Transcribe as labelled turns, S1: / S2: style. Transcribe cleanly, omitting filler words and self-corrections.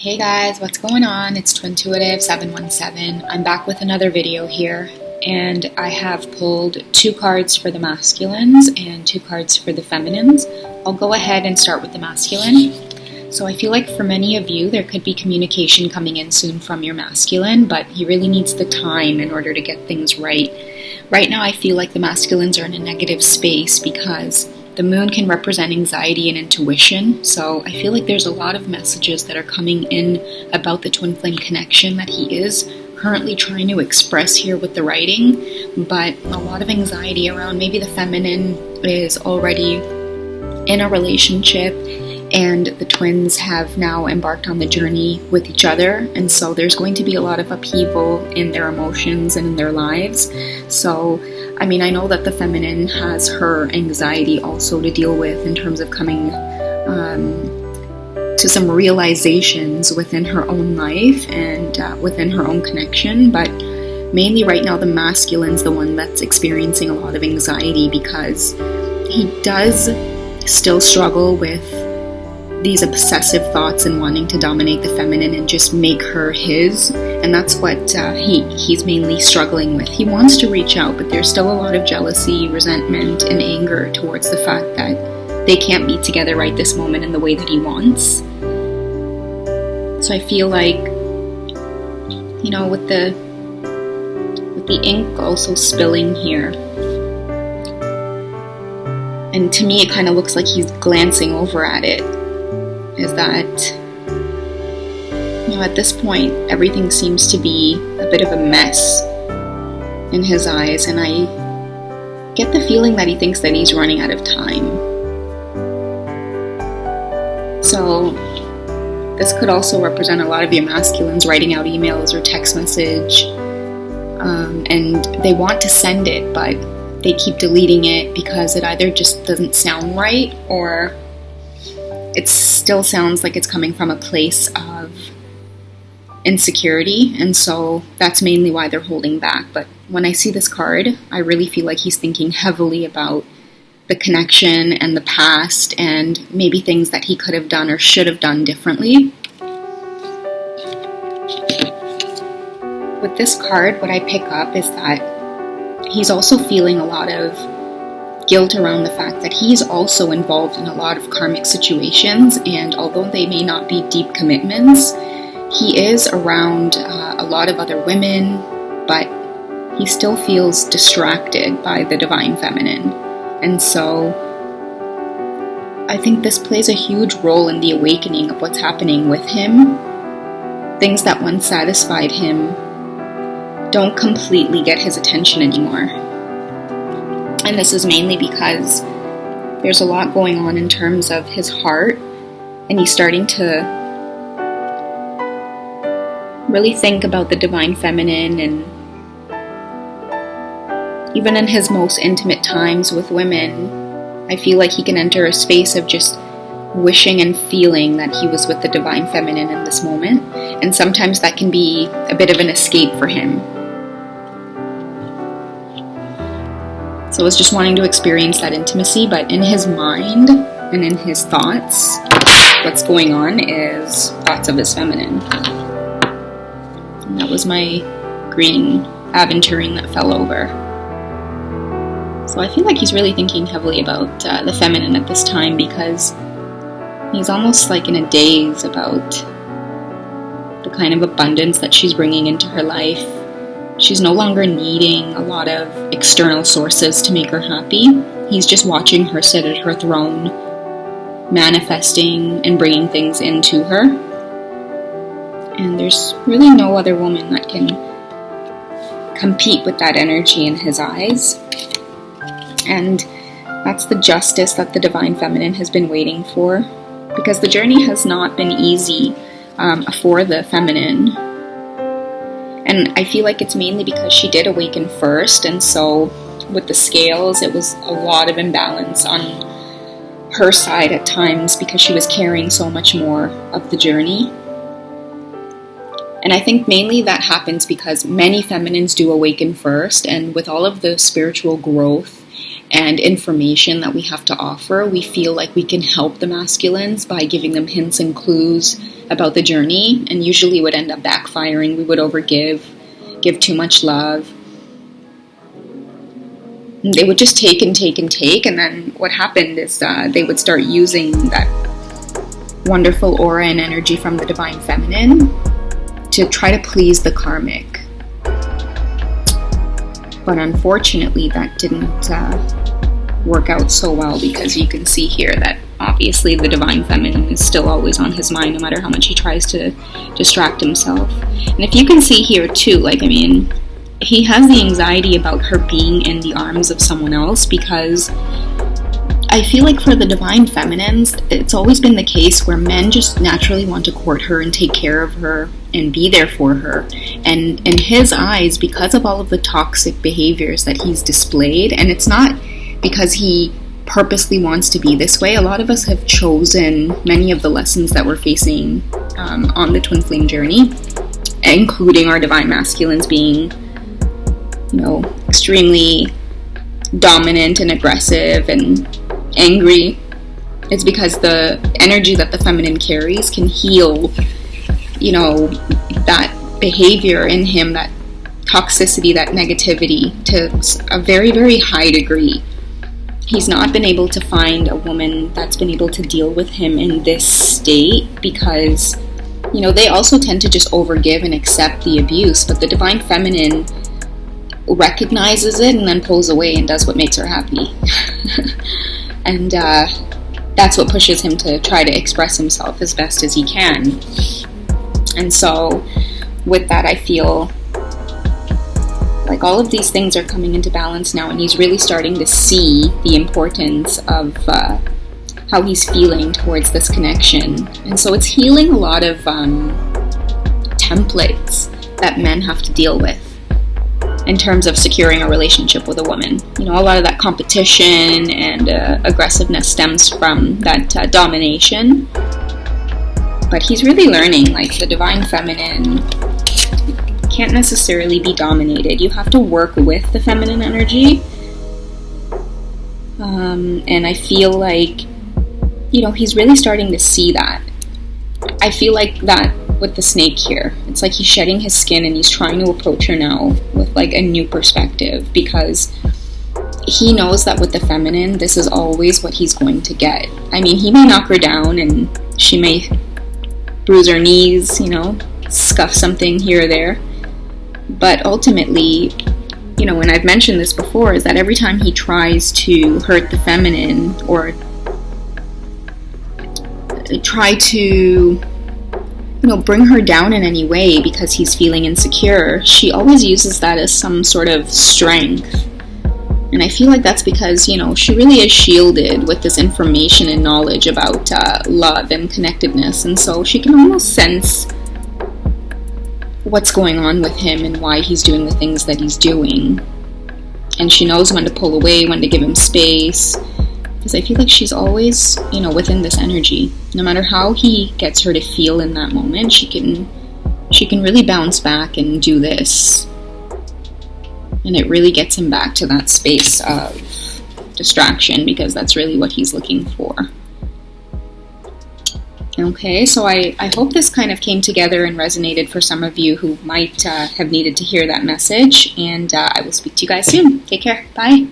S1: Hey guys, what's going on? It's Twintuitive717. I'm back with another video here, and I have pulled 2 cards for the masculines and 2 cards for the feminines. I'll go ahead and start with the masculine. So I feel like for many of you, there could be communication coming in soon from your masculine, but he really needs the time in order to get things right. Right now, I feel like the masculines are in a negative space because the moon can represent anxiety and intuition, so I feel like there's a lot of messages that are coming in about the twin flame connection that he is currently trying to express here with the writing, but a lot of anxiety around maybe the feminine is already in a relationship and the twins have now embarked on the journey with each other, and so there's going to be a lot of upheaval in their emotions and in their lives. So I know that the feminine has her anxiety also to deal with in terms of coming to some realizations within her own life and within her own connection, but mainly right now the masculine's the one that's experiencing a lot of anxiety because he does still struggle with these obsessive thoughts and wanting to dominate the feminine and just make her his, and that's what he's mainly struggling with. He wants to reach out, but there's still a lot of jealousy, resentment, and anger towards the fact that they can't be together right this moment in the way that he wants. So I feel like, with the ink also spilling here, and to me it kind of looks like he's glancing over at it, is that, at this point, everything seems to be a bit of a mess in his eyes, and I get the feeling that he thinks that he's running out of time. So, this could also represent a lot of your masculines writing out emails or text message, and they want to send it, but they keep deleting it because it either just doesn't sound right, or it still sounds like it's coming from a place of insecurity, and so that's mainly why they're holding back. But when I see this card, I really feel like he's thinking heavily about the connection and the past and maybe things that he could have done or should have done differently. With this card, what I pick up is that he's also feeling a lot of guilt around the fact that he's also involved in a lot of karmic situations, and although they may not be deep commitments, he is around a lot of other women, but he still feels distracted by the divine feminine. And so I think this plays a huge role in the awakening of what's happening with him. Things that once satisfied him don't completely get his attention anymore. And this is mainly because there's a lot going on in terms of his heart, and he's starting to really think about the divine feminine, and even in his most intimate times with women, I feel like he can enter a space of just wishing and feeling that he was with the divine feminine in this moment, and sometimes that can be a bit of an escape for him. So it's just wanting to experience that intimacy, but in his mind and in his thoughts, what's going on is thoughts of his feminine. And that was my green aventurine that fell over. So I feel like he's really thinking heavily about the feminine at this time, because he's almost like in a daze about the kind of abundance that she's bringing into her life. She's no longer needing a lot of external sources to make her happy. He's just watching her sit at her throne, manifesting and bringing things into her. And there's really no other woman that can compete with that energy in his eyes. And that's the justice that the divine feminine has been waiting for, because the journey has not been easy for the feminine. And I feel like it's mainly because she did awaken first, and so with the scales, it was a lot of imbalance on her side at times because she was carrying so much more of the journey. And I think mainly that happens because many feminines do awaken first, and with all of the spiritual growth and information that we have to offer. We feel like we can help the masculines by giving them hints and clues about the journey, and usually would end up backfiring. We would overgive, give too much love. And they would just take and take and take, and then what happened is they would start using that wonderful aura and energy from the Divine Feminine to try to please the karmic. But unfortunately, that didn't work out so well, because you can see here that obviously the Divine Feminine is still always on his mind, no matter how much he tries to distract himself. And if you can see here too, like, I mean, he has the anxiety about her being in the arms of someone else, because I feel like for the Divine Feminines, it's always been the case where men just naturally want to court her and take care of her and be there for her. And in his eyes, because of all of the toxic behaviors that he's displayed, and it's not because he purposely wants to be this way. A lot of us have chosen many of the lessons that we're facing on the twin flame journey, including our divine masculines being, you know, extremely dominant and aggressive and angry. It's because the energy that the feminine carries can heal, you know, that behavior in him, that toxicity, that negativity, to a very, very high degree. He's not been able to find a woman that's been able to deal with him in this state, because, you know, they also tend to just overgive and accept the abuse, but the Divine Feminine recognizes it and then pulls away and does what makes her happy. And that's what pushes him to try to express himself as best as he can. And so with that, I feel like all of these things are coming into balance now, and he's really starting to see the importance of how he's feeling towards this connection. And so it's healing a lot of templates that men have to deal with in terms of securing a relationship with a woman. You know, a lot of that competition and aggressiveness stems from that domination. But he's really learning, like, the Divine Feminine can't necessarily be dominated. You have to work with the feminine energy. And I feel like, you know, he's really starting to see that. I feel like that with the snake here. It's like he's shedding his skin and he's trying to approach her now with like a new perspective, because he knows that with the feminine, this is always what he's going to get. I mean, he may knock her down and she may bruise her knees, you know, scuff something here or there. But ultimately, you know, and I've mentioned this before, is that every time he tries to hurt the feminine or try to, you know, bring her down in any way because he's feeling insecure, she always uses that as some sort of strength. And I feel like that's because, you know, she really is shielded with this information and knowledge about love and connectedness. And so she can almost sense what's going on with him and why he's doing the things that he's doing. And she knows when to pull away, when to give him space. Because I feel like she's always, you know, within this energy. No matter how he gets her to feel in that moment, she can really bounce back and do this. And it really gets him back to that space of distraction, because that's really what he's looking for. Okay, so I hope this kind of came together and resonated for some of you who might have needed to hear that message. And I will speak to you guys soon. Take care. Bye.